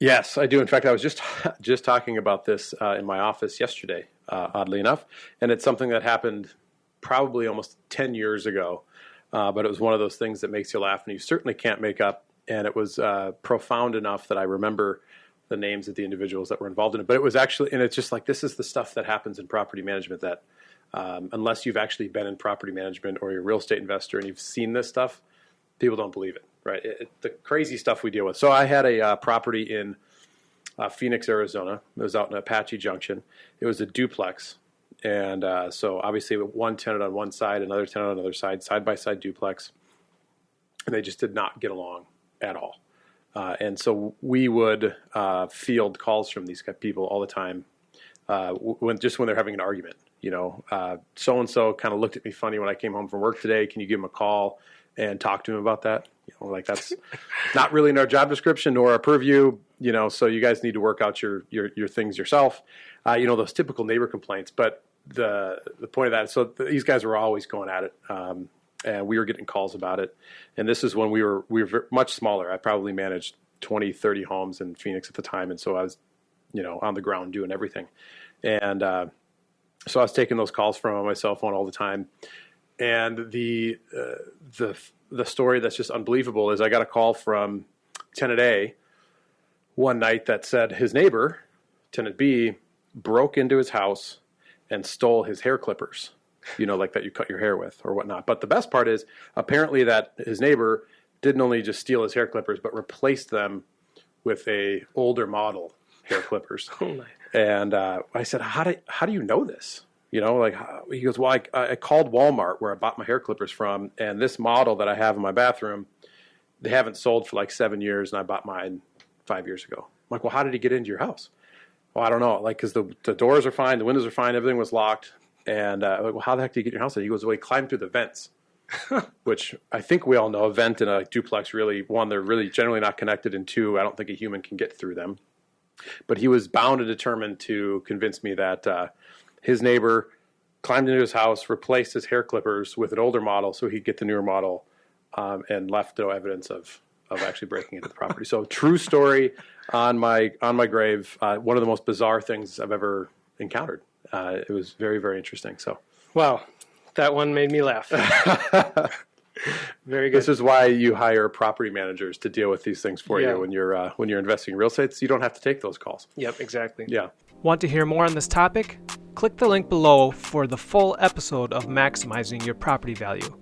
Yes, I do. In fact, I was just talking about this in my office yesterday, oddly enough, and it's something that happened probably almost 10 years ago, but it was one of those things that makes you laugh and you certainly can't make up, and it was profound enough that I remember the names of the individuals that were involved in it. But it was actually, and it's just like, this is the stuff that happens in property management that unless you've actually been in property management or you're a real estate investor and you've seen this stuff, people don't believe it, right? The crazy stuff we deal with. So I had a property in Phoenix, Arizona. It was out in Apache Junction. It was a duplex. And so obviously one tenant on one side, another tenant on the other side-by-side duplex. And they just did not get along at all. And so we would field calls from these people all the time when they're having an argument. So-and-so kind of looked at me funny when I came home from work today. Can you give him a call and talk to him about that? Like that's not really in our job description nor our purview, so you guys need to work out your things yourself. Those typical neighbor complaints. But the point of that, so these guys were always going at it. And we were getting calls about it. And this is when we were much smaller. I probably managed 20, 30 homes in Phoenix at the time. And so I was, on the ground doing everything. And so I was taking those calls from on my cell phone all the time. And the story that's just unbelievable is I got a call from tenant A one night that said his neighbor, tenant B, broke into his house and stole his hair clippers. Like that you cut your hair with or whatnot. But the best part is apparently that his neighbor didn't only just steal his hair clippers, but replaced them with a older model hair clippers. Oh my. And I said, how do you know this? He goes, well, I called Walmart where I bought my hair clippers from. And this model that I have in my bathroom, they haven't sold for like 7 years. And I bought mine 5 years ago. I'm like, well, how did he get into your house? Well, I don't know. Because the doors are fine. The windows are fine. Everything was locked. And well, how the heck did you get in your house? And he goes, well, he climbed through the vents, which I think we all know. A vent in a duplex, really, one, they're really generally not connected, and two, I don't think a human can get through them. But he was bound and determined to convince me that his neighbor climbed into his house, replaced his hair clippers with an older model so he'd get the newer model, and left no evidence of actually breaking into the property. So true story on my grave. One of the most bizarre things I've ever encountered. It was very, very interesting. So, wow, that one made me laugh. Very good. This is why you hire property managers to deal with these things for you when you're investing in real estate. So you don't have to take those calls. Yep, exactly. Yeah. Want to hear more on this topic? Click the link below for the full episode of Maximizing Your Property Value.